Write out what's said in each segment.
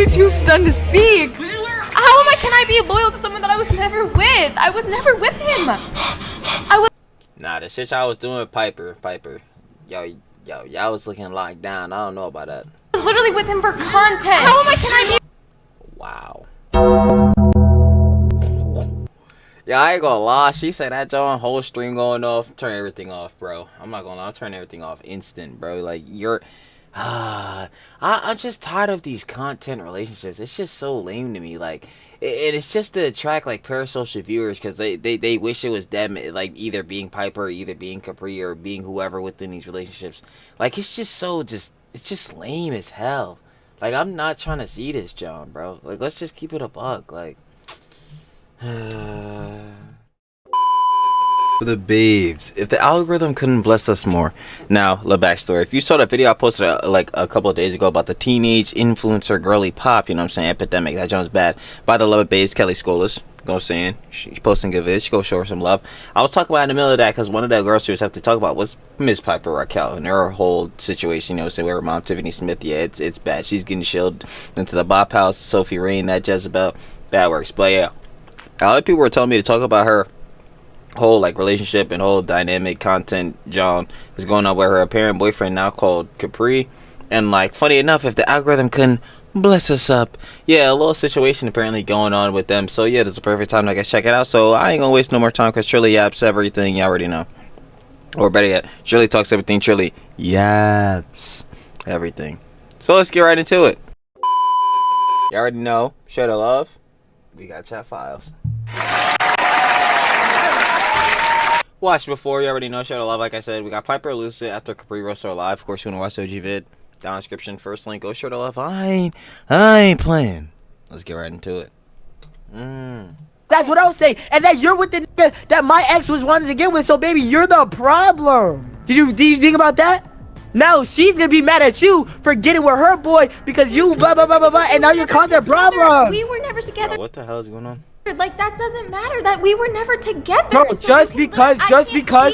clearly too stunned to speak. Can I be loyal to someone that I was never with? I was never with him. Nah, the shit y'all was doing with Piper. Y'all was looking locked down. I don't know about that. I was literally with him for content. Can I be? Wow. Yeah, I ain't gonna lie. She said that John whole stream going off. Turn everything off, bro. I'm not gonna lie. I'm turning everything off instant, bro. Like, you're... I'm just tired of these content relationships. It's just so lame to me. Like, it's just to attract like parasocial viewers because they wish it was them, like either being Piper, or either being Capri, or being whoever within these relationships. Like, it's just so it's just lame as hell. Like, I'm not trying to see this, John, bro. Like, let's just keep it a buck. Like, the babes, if the algorithm couldn't bless us more. Now, the backstory. If you saw that video I posted like a couple of days ago about the teenage influencer girly pop, you know what I'm saying, epidemic, that John's bad, by the love of babes, Kelly Scholas, go saying, she's posting good vids, go show her some love. I was talking about in the middle of that because one of the girls she was having to talk about was Miss Piper Rockelle and her whole situation, you know, say with her mom, Tiffany Smith. Yeah, it's bad. She's getting shielded into the Bop House, Sophie Rain, that Jezebel, bad works. But yeah, a lot of people were telling me to talk about her whole like relationship and whole dynamic content John is going on with her apparent boyfriend now called Capri. And like, funny enough, if the algorithm couldn't bless us up, yeah, a little situation apparently going on with them. So yeah, this is a perfect time to guys check it out. So I ain't gonna waste no more time because Trilly yaps everything you already know, or better yet, Trilly talks everything. Trilly yaps everything. So let's get right into it. You already know, share the love, we got chat files. Watch before, you already know, share the love. Like I said, we got Piper Lucid after Capri roast her live. Of course, you want to watch the OG vid, down in the description, first link, go share the love. I ain't playing. Let's get right into it. That's what I was saying. And that you're with the nigga that my ex was wanting to get with, so baby, you're the problem. Did you think about that? Now she's gonna be mad at you for getting with her boy because you blah blah blah blah blah, and now you're causing a problem. We were never together. Bro, what the hell is going on? Like, that doesn't matter. That we were never together. Bro, so just because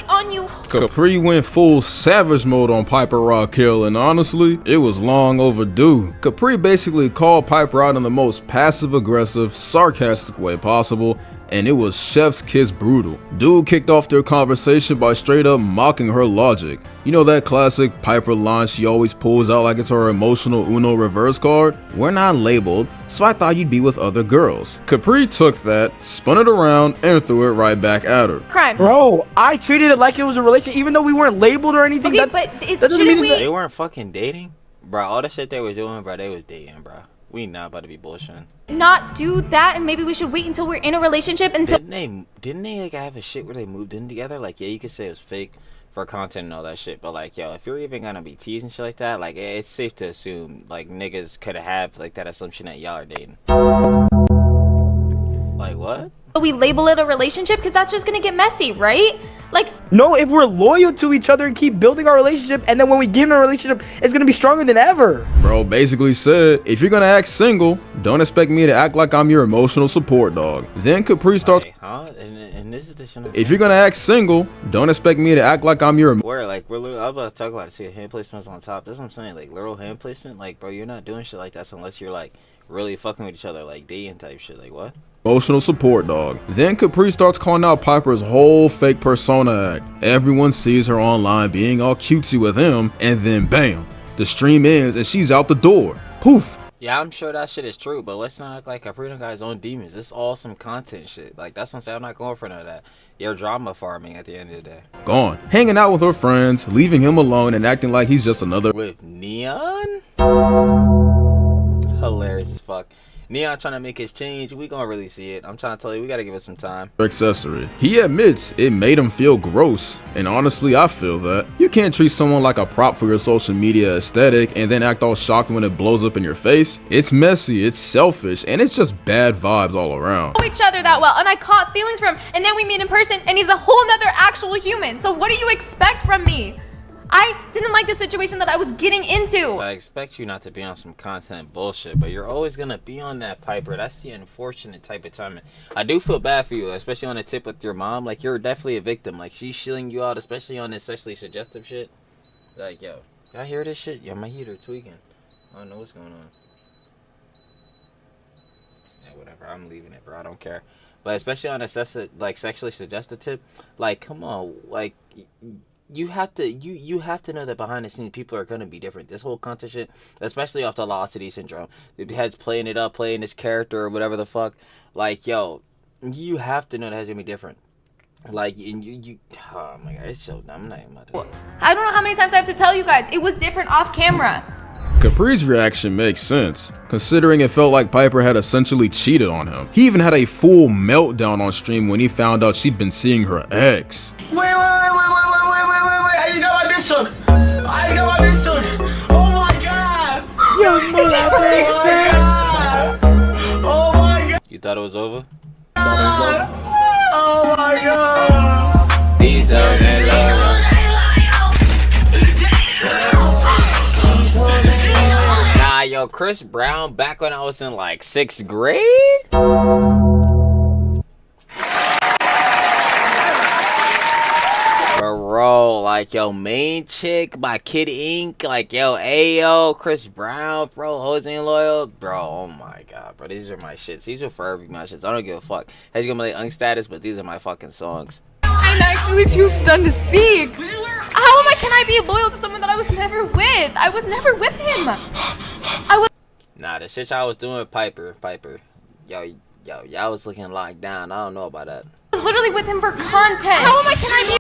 on you. Capri went full savage mode on Piper Rockelle, and honestly, it was long overdue. Capri basically called Piper out in the most passive-aggressive, sarcastic way possible, and it was chef's kiss brutal. Dude kicked off their conversation by straight up mocking her logic. You know that classic Piper line she always pulls out like it's her emotional Uno reverse card? We're not labeled, so I thought you'd be with other girls. Capri took that, spun it around, and threw it right back at her. Crime. Bro, I treated it like it was a relationship even though we weren't labeled or anything. Okay, but shouldn't we? They weren't fucking dating? Bro, all the shit they were doing, bro, they was dating, bro. We not about to be bullshitting. Not do that, and maybe we should wait until we're in a relationship until. Didn't they like have a shit where they moved in together? Like, yeah, you could say it was fake for content and all that shit, but like, yo, if you're even gonna be teasing shit like that, like, it's safe to assume like niggas could have like that assumption that y'all are dating. Like, what? We label it a relationship because that's just gonna get messy, right? Like, no, if we're loyal to each other and keep building our relationship, and then when we get in a relationship, it's gonna be stronger than ever. Bro basically said, if you're gonna act single, don't expect me to act like I'm your emotional support dog. Then Capri starts, And this is the shit. if you're gonna act single, don't expect me to act like I'm your Where, like, we're literally, I'm about to talk about it, see, hand placements on top. That's what I'm saying, like, literal hand placement. Like, bro, you're not doing shit like that unless you're, like, really fucking with each other, like, dating type shit. Like, what? emotional support dog. Then Capri starts calling out Piper's whole fake persona act. Everyone sees her online being all cutesy with him, and then bam, the stream ends and she's out the door. Poof. Yeah, I'm sure that shit is true, but let's not act like Capri done got his own demons. This all some content shit. Like, that's what I'm saying. I'm not going for none of that. You're drama farming at the end of the day. Gone. Hanging out with her friends, leaving him alone and acting like he's just another with Neon? Hilarious as fuck. Neon trying to make his change. We gonna really see it. I'm trying to tell you, we gotta give it some time. accessory. He admits it made him feel gross, and honestly I feel that. You can't treat someone like a prop for your social media aesthetic and then act all shocked when it blows up in your face. It's messy, it's selfish, and it's just bad vibes all around. Know each other that well, and I caught feelings from him, and then we meet in person and he's a whole nother actual human. So what do you expect from me? I didn't like the situation that I was getting into. I expect you not to be on some content bullshit, but you're always gonna be on that, Piper. That's the unfortunate type of timing. I do feel bad for you, especially on the tip with your mom. Like, you're definitely a victim. Like, she's shilling you out, especially on this sexually suggestive shit. Like, yo, y'all hear this shit? Yo, my heater tweaking. I don't know what's going on. bro. I'm leaving it, bro. I don't care. But especially on a sexually suggested tip, like, come on, like, you have to know that behind the scenes people are gonna be different. This whole content shit, especially off the Lost City syndrome, the heads playing it up, playing this character or whatever the fuck. Like, yo, you have to know that it's gonna be different. Like, and you oh my god, it's so dumb. I'm not even about to. I don't know how many times I have to tell you guys. It was different off camera. Capri's reaction makes sense, considering it felt like Piper had essentially cheated on him. He even had a full meltdown on stream when he found out she'd been seeing her ex. Wait, I just got my bitch took. I got my bitch took. Oh my god. Yo, oh my god. You thought it was over? Oh my god. These are in love. Nah, yo, Chris Brown back when I was in like 6th grade? Bro, like, yo, main chick by Kid Ink, like, yo, Ayo, Chris Brown, bro, Jose and Loyal, bro, oh my god, bro, these are my shits. These are forever my shits. I don't give a fuck. Has gonna be like Unk status, but these are my fucking songs. I'm actually too stunned to speak. Can I be loyal to someone that I was never with? I was never with him. Nah, the shit y'all was doing with Piper, yo, y'all was looking locked down. I don't know about that. I was literally with him for content. Can I be?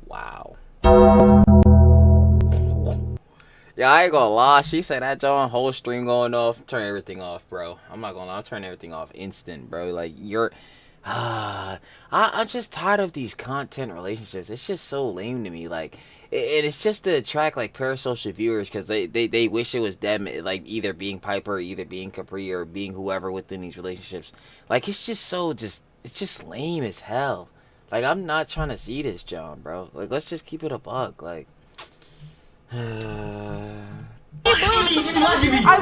Wow. Yeah, I ain't gonna lie. She said that John whole stream going off. Turn everything off, bro. I'm not gonna lie. I'm turning everything off instant, bro. Like, you're... I'm just tired of these content relationships. It's just so lame to me. Like, it's just to attract like parasocial viewers because they wish it was them, like either being Piper, or either being Capri, or being whoever within these relationships. Like, it's just so it's just lame as hell. Like, I'm not trying to see this, John, bro. Like, let's just keep it a buck. Like, I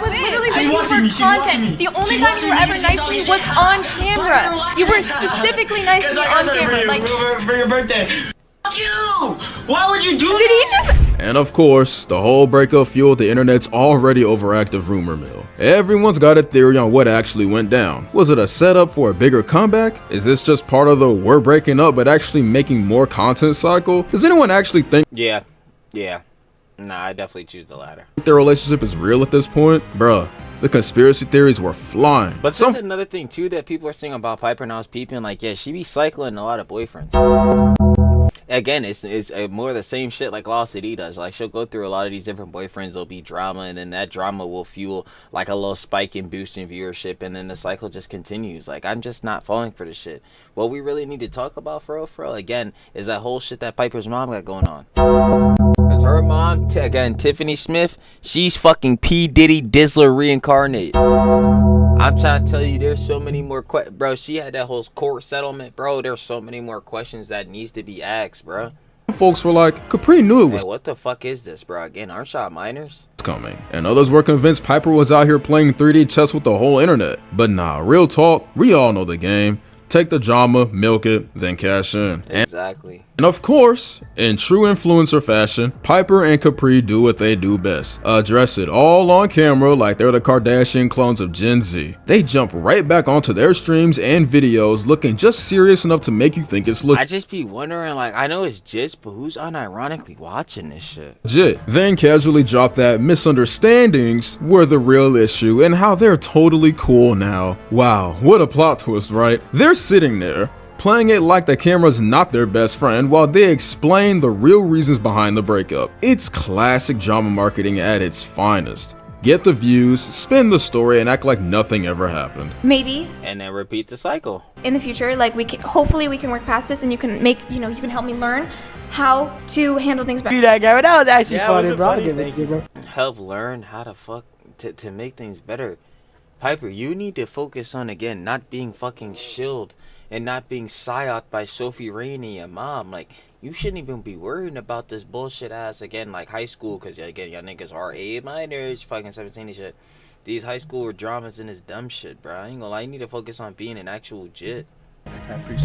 was literally waiting for content. The only time you were ever nice to me was on camera. You were specifically nice to me on camera. Like, for your birthday. You! Why would you do that? Did he just... And of course, the whole breakup fueled the internet's already overactive rumor mill. Everyone's got a theory on what actually went down. Was it a setup for a bigger comeback? Is this just part of the we're breaking up but actually making more content cycle? Does anyone actually think yeah. Nah, I definitely choose the latter. their relationship is real at this point? Bruh, the conspiracy theories were flying. But that's another thing too that people are saying about Piper, and I was peeping, like, yeah, she be cycling a lot of boyfriends. Again, it's more the same shit like Lost City does. Like, she'll go through a lot of these different boyfriends. There'll be drama, and then that drama will fuel like a little spike in boost in viewership, and then the cycle just continues. Like, I'm just not falling for this shit. What we really need to talk about for real, again, is that whole shit that Piper's mom got going on. Cause her mom, again, Tiffany Smith, she's fucking P. Diddy Dizzler reincarnate. I'm trying to tell you, there's so many more bro, she had that whole court settlement, bro. There's so many more questions that needs to be asked, bro. Folks were like, Capri knew it was what the fuck is this, bro? Again, aren't y'all minors? Coming. And others were convinced Piper was out here playing 3D chess with the whole internet. But nah, real talk, we all know the game. Take the drama, milk it, then cash in. Exactly. And of course, in true influencer fashion, Piper and Capri do what they do best. Address it all on camera like they're the Kardashian clones of Gen Z. They jump right back onto their streams and videos looking just serious enough to make you think it's legit. I just be wondering, like, I know it's just, but who's unironically watching this shit? Then casually drop that misunderstandings were the real issue and how they're totally cool now. Wow, what a plot twist, right? They're sitting there, playing it like the camera's not their best friend while they explain the real reasons behind the breakup. It's classic drama marketing at its finest. Get the views, spin the story, and act like nothing ever happened. Maybe. And then repeat the cycle. In the future, like, hopefully we can work past this, and you can you can help me learn how to handle things better. That guy, that was actually funny, was bro. funny, thank you, bro. Help learn how to to make things better. Piper, you need to focus on, again, not being fucking shilled and not being psyoped by Sophie Rainey and mom. Like, you shouldn't even be worrying about this bullshit ass, again, like high school, because again, y'all niggas are A minors, fucking 17 and shit. These high school dramas and this dumb shit, bro. I ain't gonna lie, you need to focus on being an actual jit.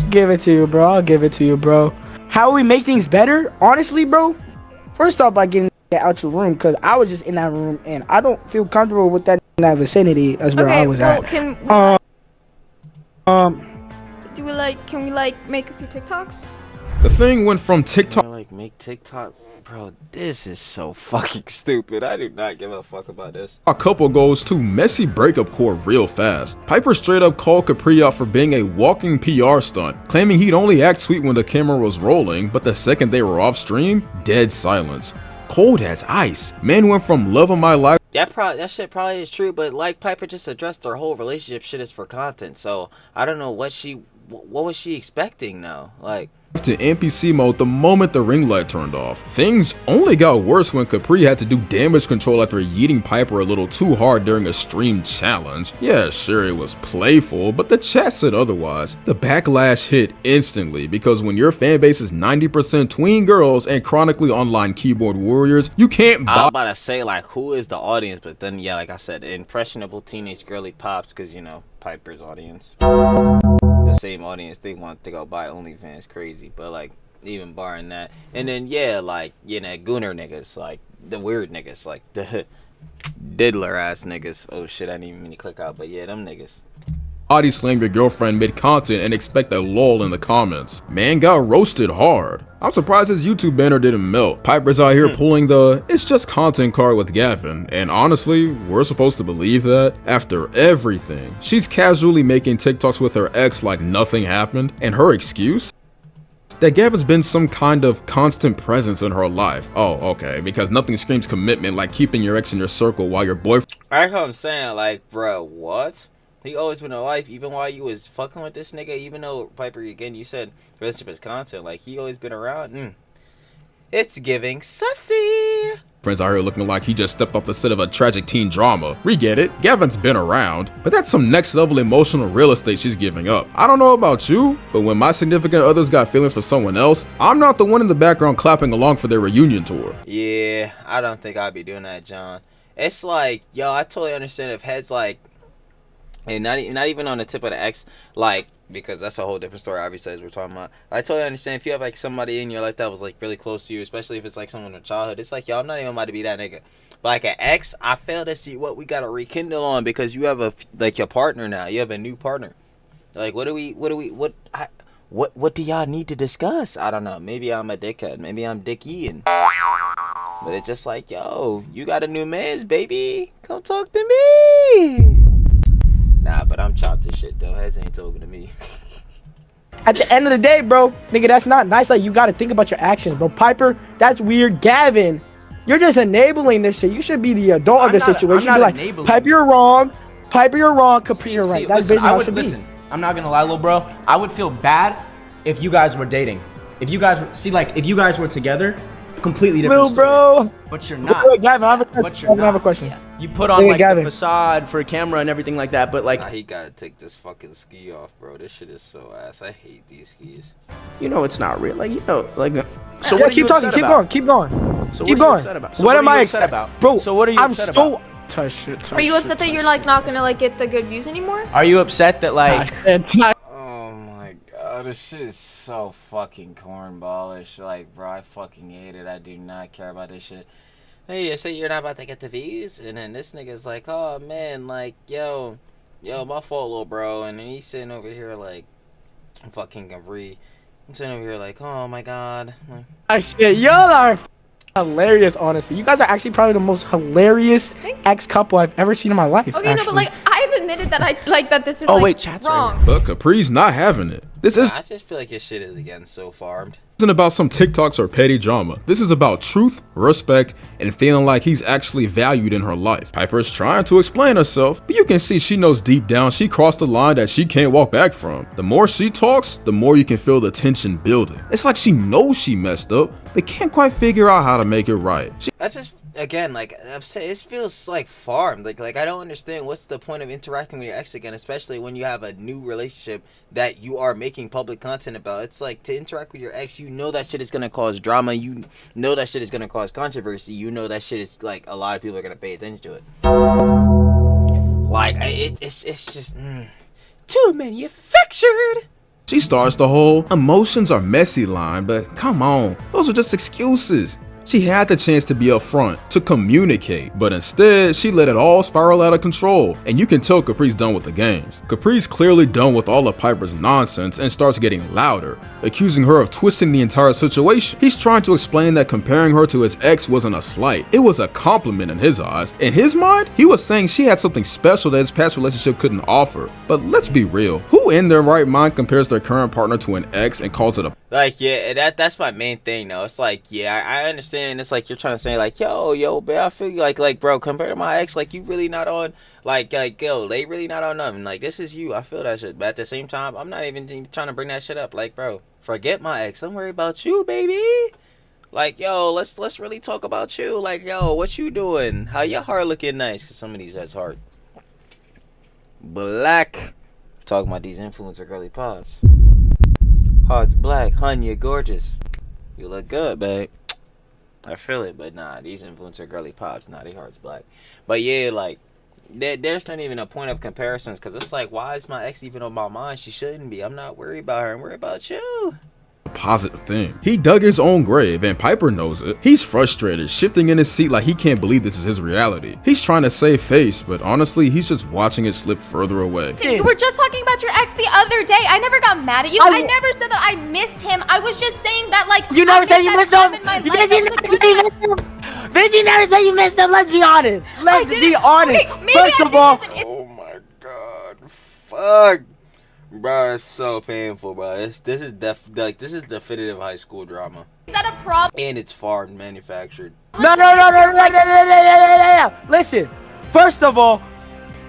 Give it to you, bro. I'll give it to you, bro. How we make things better? Honestly, bro. First off, by getting out your room, because I was just in that room and I don't feel comfortable with that in that vicinity as where I was at. Do we like? Can we like make a few TikToks? The thing went from TikTok Like make TikToks, bro. This is so fucking stupid. I do not give a fuck about this. a couple goes to messy breakup court real fast. Piper straight up called Capri out for being a walking PR stunt, claiming he'd only act sweet when the camera was rolling, but the second they were off stream, dead silence. Cold as ice. Man went from love of my life That shit probably is true, but like Piper just addressed their whole relationship shit is for content. So I don't know what was she expecting though. Like to NPC mode the moment the ring light turned off. Things only got worse when Capri had to do damage control after yeeting Piper a little too hard during a stream challenge. Yeah, sure it was playful, but the chat said otherwise. The backlash hit instantly because when your fan base is 90% tween girls and chronically online keyboard warriors, you can't I was buy about to say like who is the audience, but then yeah, like I said, impressionable teenage girly pops, because you know Piper's audience. The same audience they want to go buy OnlyFans crazy, but like even barring that, and then yeah, like you know gooner niggas, like the weird niggas, like the diddler ass niggas. Oh shit, I didn't even mean to click out, but yeah, them niggas. body slam your girlfriend mid-content and expect a lull in the comments. Man got roasted hard. I'm surprised his YouTube banner didn't melt. Piper's out here pulling the "it's just content" card with Gavin, and honestly, we're supposed to believe that? After everything, she's casually making TikToks with her ex like nothing happened, and her excuse? That Gavin's been some kind of constant presence in her life. Oh, okay, because nothing screams commitment like keeping your ex in your circle while your boyfriend— That's what I'm saying, like, bro, what? He always been in life, even while you was fucking with this nigga, even though, Piper, again, you said relationship is content, like, he always been around. It's giving sussy. Friends out here looking like he just stepped off the set of a tragic teen drama. We get it, Gavin's been around, but that's some next level emotional real estate she's giving up. I don't know about you, but when my significant others got feelings for someone else, I'm not the one in the background clapping along for their reunion tour. Yeah, I don't think I'd be doing that, John. It's like, yo, I totally understand if heads like, and not even on the tip of the X, like, because that's a whole different story, obviously, as we're talking about. I totally understand if you have, like, somebody in your life that was, like, really close to you, especially if it's, like, someone in childhood. It's like, yo, I'm not even about to be that nigga. But, like, an ex, I fail to see what we got to rekindle on, because you have, your partner now. You have a new partner. Like, what do y'all need to discuss? I don't know. Maybe I'm a dickhead. Maybe I'm Dick Ian. But it's just like, yo, you got a new man's, baby. Come talk to me. Nah, but I'm chopped as shit, though. Heads ain't talking to me. At the end of the day, bro, nigga, that's not nice. Like, you gotta think about your actions, bro. Piper, that's weird. Gavin, you're just enabling this shit. You should be the adult of the situation. I'm Be not like, enabling. Piper, you're wrong. Piper, you're wrong. Capri, you're right. That's Listen, basically how it should be. listen, I'm not gonna lie, little bro. I would feel bad if you guys were dating. If you guys were, if you guys were together, completely different Little story. bro. But you're not. Wait, Gavin, I have a question. But you're I have a not. question. You put on Hey, like Gavin. the facade for a camera and everything like that, but like, Nah, he gotta take this fucking ski off, bro. This shit is so ass. I hate these skis. you know, it's not real. Like, you know, like. So Yeah, what are you keep talking. upset Keep about? going. Keep going. So Keep what are you going. upset about? So what what am are you I upset about? Bro, So what are you I'm upset so about? Touch shit. Are you upset that you're like not gonna like get the good views anymore? Are you upset that like? Oh my god, this shit is so fucking cornballish. Like, bro, I fucking hate it. I do not care about this shit. Hey, you say you're not about to get the views, and then this nigga's like, oh man, like, yo, my fault, little bro, and then he's sitting over here like, fucking Capri. I'm sitting over here like, oh my god. Shit, y'all are hilarious, honestly. You guys are actually probably the most hilarious ex-couple I've ever seen in my life. Okay, no, but like I've admitted that I like that this is Oh, like wait, chat's right wrong. But Capri's not having it. This I just feel like his shit is again so farmed. isn't about some TikToks or petty drama. This is about truth, respect, and feeling like he's actually valued in her life. Piper's trying to explain herself, but you can see she knows deep down she crossed the line that she can't walk back from. The more she talks, the more you can feel the tension building. It's like she knows she messed up, but can't quite figure out how to make it right. That's just, again, like I've said, it feels like farmed. Like I don't understand what's the point of interacting with your ex again, especially when you have a new relationship that you are making public content about. It's like, to interact with your ex, you know that shit is gonna cause drama. You know that shit is gonna cause controversy. You know that shit is like a lot of people are gonna pay attention to it. Like it's just too manufactured. She starts the whole emotions are messy line, but come on, those are just excuses. She had the chance to be upfront, to communicate, but instead, she let it all spiral out of control, and you can tell Capri's done with the games. Capri's clearly done with all of Piper's nonsense and starts getting louder, accusing her of twisting the entire situation. He's trying to explain that comparing her to his ex wasn't a slight, it was a compliment in his eyes. In his mind, he was saying she had something special that his past relationship couldn't offer. But let's be real, who in their right mind compares their current partner to an ex and calls it a Like, yeah, that's my main thing, though. It's like, yeah, I understand. It's like you're trying to say, like, yo, babe, I feel you, like, bro, compared to my ex, like, you really not on, like, yo, they really not on nothing. Like, this is you. I feel that shit. But at the same time, I'm not even trying to bring that shit up. Like, bro, forget my ex. Don't worry about you, baby. Like, yo, let's really talk about you. Like, yo, what you doing? How your heart looking nice? Because some of these has heart. Black. Talking about these influencer girly pops. Heart's black. Hun, you're gorgeous. You look good, babe. I feel it, but nah, these influencer girly pops, nah, they heart's black. But yeah, like, there's not even a point of comparisons, because it's like, why is my ex even on my mind? She shouldn't be. I'm not worried about her. I'm worried about you. positive thing. He dug his own grave and Piper knows it. He's frustrated, shifting in his seat like he can't believe this is his reality. He's trying to save face, but honestly, he's just watching it slip further away. You were just talking about your ex the other day. I never got mad at you. I never said that I missed him. I was just saying that, like, you never said you missed him. Vince, you never said you missed him. Let's be honest. Let's be honest. Okay, First of all, oh my god, fuck. Bro, it's so painful, bro. This is definitive high school drama. Is that a problem? And it's foreign manufactured. No. Listen, first of all,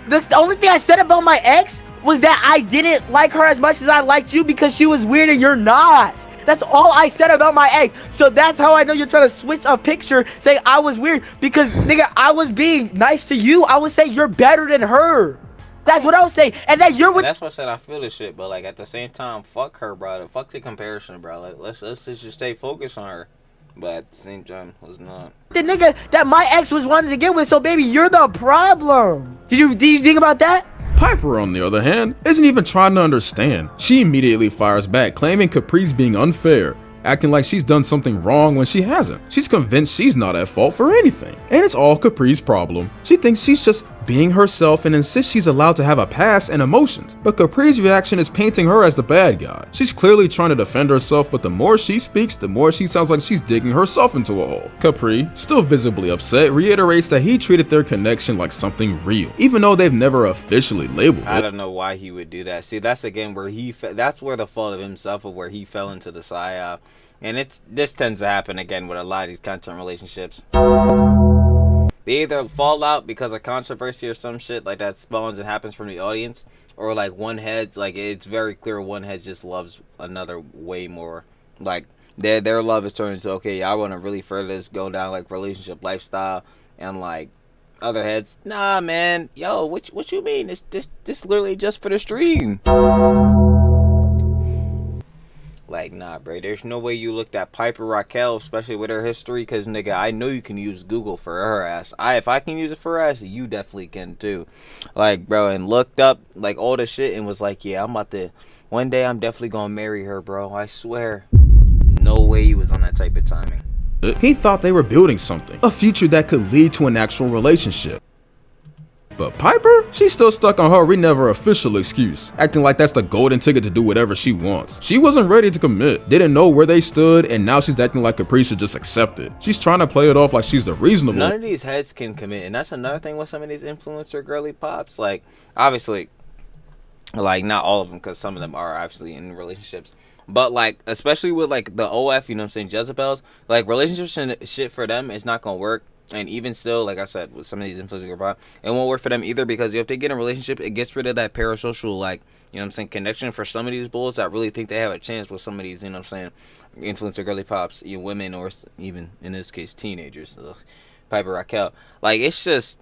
the only thing I said about my ex was that I didn't like her as much as I liked you because she was weird and you're not. That's all I said about my ex. So that's how I know you're trying to switch a picture saying I was weird, because nigga, I was being nice to you. I would say you're better than her. That's what I was saying. And that you're with— That's what I said. I feel this shit, but like at the same time, fuck her, bro. Fuck the comparison, bro. Like, let's just stay focused on her. But at the same time, let's not. The nigga that my ex was wanting to get with. So baby, you're the problem. Did you think about that? Piper, on the other hand, isn't even trying to understand. She immediately fires back, claiming Capri's being unfair, acting like she's done something wrong when she hasn't. She's convinced she's not at fault for anything, and it's all Capri's problem. She thinks she's just being herself and insists she's allowed to have a past and emotions, but Capri's reaction is painting her as the bad guy. She's clearly trying to defend herself, but the more she speaks, the more she sounds like she's digging herself into a hole. Capri, still visibly upset, reiterates that he treated their connection like something real, even though they've never officially labeled it. I don't know why he would do that. See, that's again where that's where the fault of himself, of where he fell into the psyop. And this tends to happen again with a lot of these content relationships. They either fall out because of controversy or some shit like that spawns and happens from the audience, or like one head's like, it's very clear one head just loves another way more. Like their love is turning into, okay, I want to really further this, go down like relationship lifestyle, and like other heads, nah man, yo, what you mean? This literally just for the stream. Like, nah, bro, there's no way you looked at Piper Rockelle, especially with her history, because, nigga, I know you can use Google for her ass. If I can use it for her ass, you definitely can, too. Like, bro, and looked up, like, all the shit and was like, yeah, one day I'm definitely gonna marry her, bro, I swear. No way he was on that type of timing. He thought they were building something, a future that could lead to an actual relationship. But Piper, she's still stuck on her never official excuse, acting like that's the golden ticket to do whatever she wants. She wasn't ready to commit, didn't know where they stood, and now she's acting like Capri should just accept it. She's trying to play it off like she's the reasonable. None of these heads can commit, and that's another thing with some of these influencer girly pops. Like, obviously, like, not all of them, because some of them are actually in relationships. But, like, especially with, like, the OF, you know what I'm saying, Jezebels, like, relationship shit for them is not gonna work. And even still, like I said, with some of these influencers, it won't work for them either, because if they get in a relationship, it gets rid of that parasocial, like, you know what I'm saying, connection for some of these bulls that really think they have a chance with some of these, you know what I'm saying, influencer girly pops, you know, women, or even, in this case, teenagers. Ugh. Piper Rockelle. Like, it's just,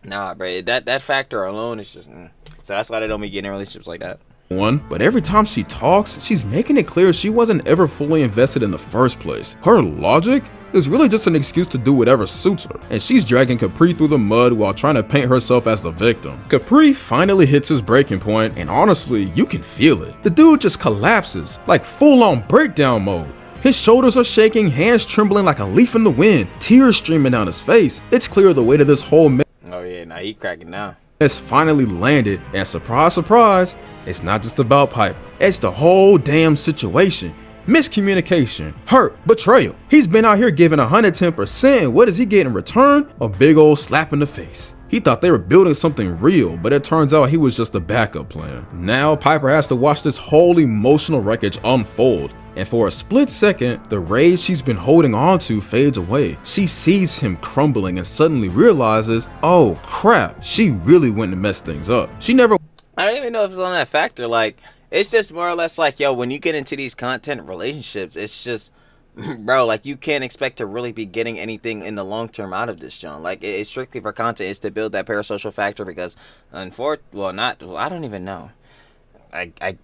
nah, bro, that factor alone is just, So that's why they don't be getting in relationships like that. But every time she talks, she's making it clear she wasn't ever fully invested in the first place. Her logic is really just an excuse to do whatever suits her, and she's dragging Capri through the mud while trying to paint herself as the victim. Capri finally hits his breaking point, and honestly, you can feel it. The dude just collapses, like full-on breakdown mode. His shoulders are shaking, hands trembling like a leaf in the wind, tears streaming down his face. It's clear the weight of this whole Oh yeah, now he cracking down. has finally landed, and surprise, surprise, it's not just about Piper. It's the whole damn situation. Miscommunication, hurt, betrayal. He's been out here giving 110%. What does he get in return? A big old slap in the face. He thought they were building something real, but it turns out he was just a backup plan. Now Piper has to watch this whole emotional wreckage unfold. And for a split second, the rage she's been holding on to fades away. She sees him crumbling and suddenly realizes, oh crap, she really went and messed things up. She never I don't even know if it's on that factor. Like, it's just more or less like, yo, when you get into these content relationships, it's just, bro, like, you can't expect to really be getting anything in the long term out of this, John. Like, it's strictly for content. It's to build that parasocial factor because, I don't even know.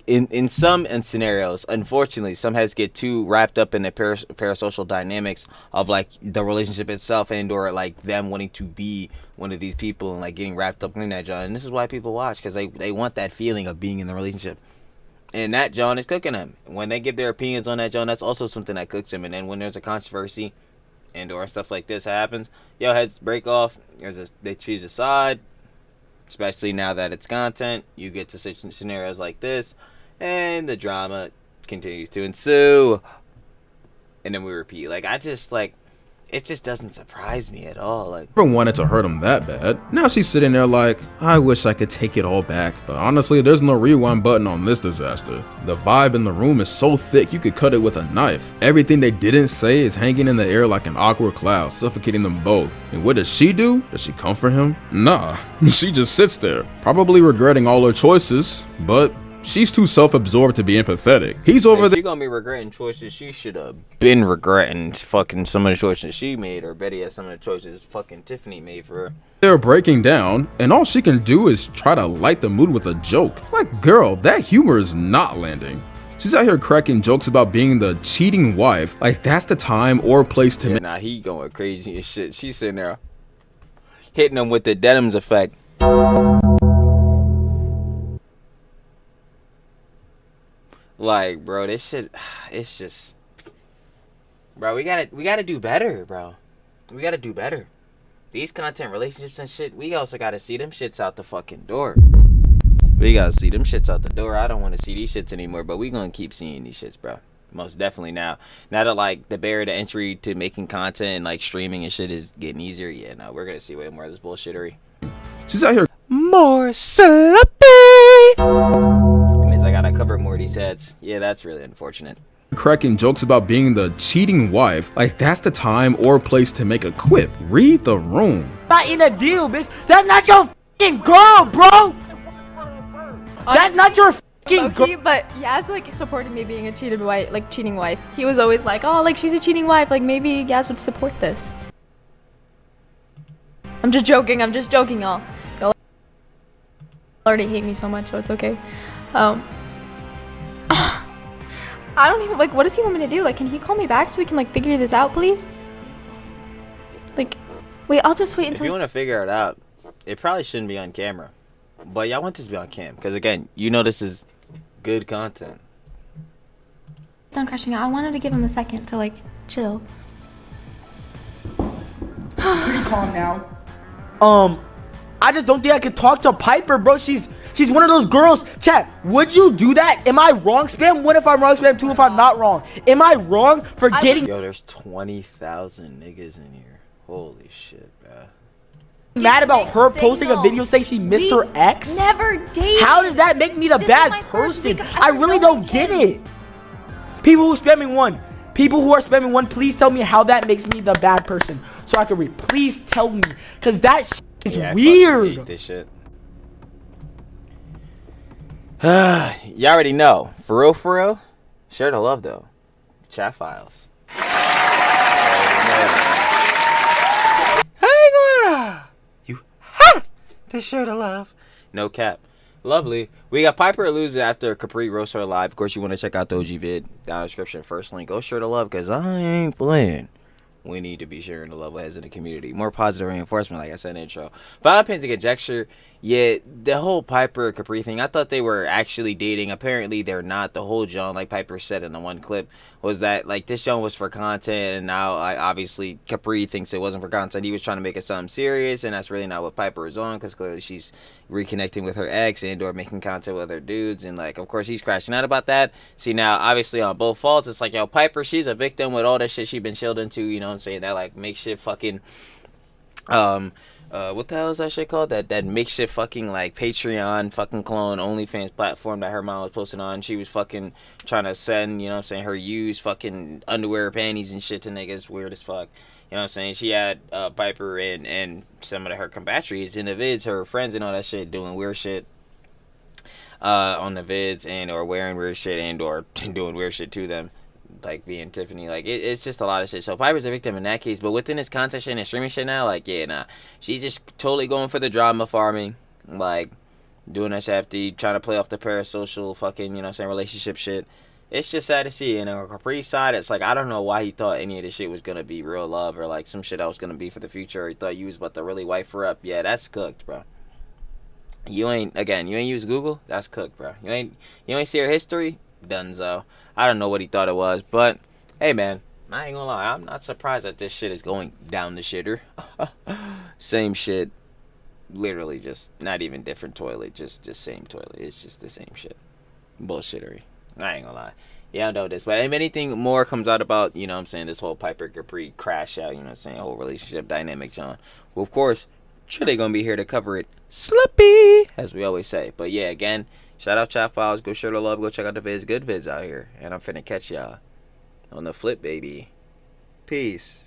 In some scenarios, unfortunately, some heads get too wrapped up in the parasocial dynamics of like the relationship itself and or like them wanting to be one of these people and like getting wrapped up in that, John. And this is why people watch, because they want that feeling of being in the relationship. And that, John, is cooking them. When they give their opinions on that, John, that's also something that cooks them. And then when there's a controversy and or stuff like this happens, yo, heads break off. They choose a side. Especially now that it's content, you get to scenarios like this, and the drama continues to ensue. And then we repeat. Like, it just doesn't surprise me at all. Like, never wanted to hurt him that bad. Now she's sitting there like, I wish I could take it all back. But honestly, there's no rewind button on this disaster. The vibe in the room is so thick you could cut it with a knife. Everything they didn't say is hanging in the air like an awkward cloud, suffocating them both. And what does she do? Does she comfort him? Nah, she just sits there, probably regretting all her choices, but she's too self-absorbed to be empathetic. He's over there. She gonna be regretting choices she should have been regretting fucking some of the choices she made, or better yet, some of the choices fucking Tiffany made for her. They're breaking down, and all she can do is try to light the mood with a joke. Like, girl, that humor is not landing. She's out here cracking jokes about being the cheating wife. Like, that's the time or place to Nah, he going crazy and shit. She's sitting there hitting him with the denims effect. Like, bro, this shit, it's just, bro, we gotta do better, bro. We gotta do better. These content relationships and shit, we also gotta see them shits out the fucking door. We gotta see them shits out the door. I don't want to see these shits anymore, but we gonna keep seeing these shits, bro. Most definitely now. Now that, like, the barrier to entry to making content and, like, streaming and shit is getting easier, yeah, no, we're gonna see way more of this bullshittery. She's out here More sloppy! I gotta cover more of these heads. Yeah, that's really unfortunate. cracking jokes about being the cheating wife. Like, that's the time or place to make a quip. Read the room. Not in a deal, bitch. That's not your fucking girl, bro. That's not your fucking girl. But Yaz like supported me being a cheating wife. He was always like, oh, like she's a cheating wife. Like maybe Yaz would support this. I'm just joking, y'all. Y'all already hate me so much, so it's okay. I don't even, like, what does he want me to do? Like, can he call me back so we can, like, figure this out, please? Like, wait, I'll just wait until... If you want to figure it out, it probably shouldn't be on camera. But y'all want this to be on cam. Because, again, you know this is good content. It's done crashing out. I wanted to give him a second to, like, chill. Pretty calm now. I just don't think I could talk to Piper, bro. She's one of those girls. Chat, would you do that? Am I wrong? Spam 1 if I'm wrong, spam 2 if I'm not wrong. Am I wrong for getting... Yo, there's 20,000 niggas in here. Holy shit, bro. Mad about her posting a video saying she missed her ex? Never dated. How does that make me the bad person? I really don't get it. People who spamming 1. People who are spamming 1, please tell me how that makes me the bad person. So I can read. Please tell me. Because that shit is weird. I hate this shit. You already know. For real, share the love though. Chat files. I ain't gonna lie. You have to share the love. No cap. Lovely. We got Piper losing after Capri roast her live. Of course, you want to check out the OG vid down in the description. First link. Go share the love because I ain't playing. We need to be sharing the love with heads in the community. More positive reinforcement, like I said in the intro. Final opinions and conjecture Yeah, the whole Piper Capri thing, I thought they were actually dating. Apparently, they're not. The whole John, like Piper said in the one clip, was that like this John was for content, and now like obviously Capri thinks it wasn't for content. He was trying to make it something serious, and that's really not what Piper is on, because clearly she's reconnecting with her ex and or making content with her dudes, and like of course he's crashing out about that. See now, obviously on both faults, it's like yo Piper, she's a victim with all that shit she been shielded into. You know what I'm saying? That like makeshift fucking um what the hell is that shit called? That makeshift fucking like Patreon fucking clone OnlyFans platform that her mom was posting on. She was fucking trying to send, you know what I'm saying, her used fucking underwear, panties and shit to niggas. Weird as fuck. You know what I'm saying? She had Piper and some of her compatriots in the vids, her friends and all that shit, doing weird shit on the vids, and or wearing weird shit and or doing weird shit to them, like being Tiffany. Like it's just a lot of shit. So Piper's a victim in that case, but within this content shit and streaming shit now, like yeah, nah, she's just totally going for the drama farming, like doing that shafty, trying to play off the parasocial fucking, you know what I'm saying, relationship shit. It's just sad to see. And on Capri's side, it's like I don't know why he thought any of this shit was gonna be real love or like some shit that was gonna be for the future. Or he thought you was about to really wife her up. Yeah, that's cooked, bro. You ain't use Google. That's cooked, bro. You ain't see her history. Dunzo. I don't know what he thought it was, but hey, man, I ain't gonna lie. I'm not surprised that this shit is going down the shitter. Same shit, literally, just not even different toilet, just same toilet. It's just the same shit. Bullshittery. I ain't gonna lie. Yeah, I know this, but if anything more comes out about, you know what I'm saying, this whole Piper Capri crash out, you know what I'm saying, whole relationship dynamic, John. Well, of course, sure they gonna be here to cover it slippy, as we always say. But yeah, again, shout out Chat Files. Go share the love. Go check out the vids. Good vids out here. And I'm finna catch y'all on the flip, baby. Peace.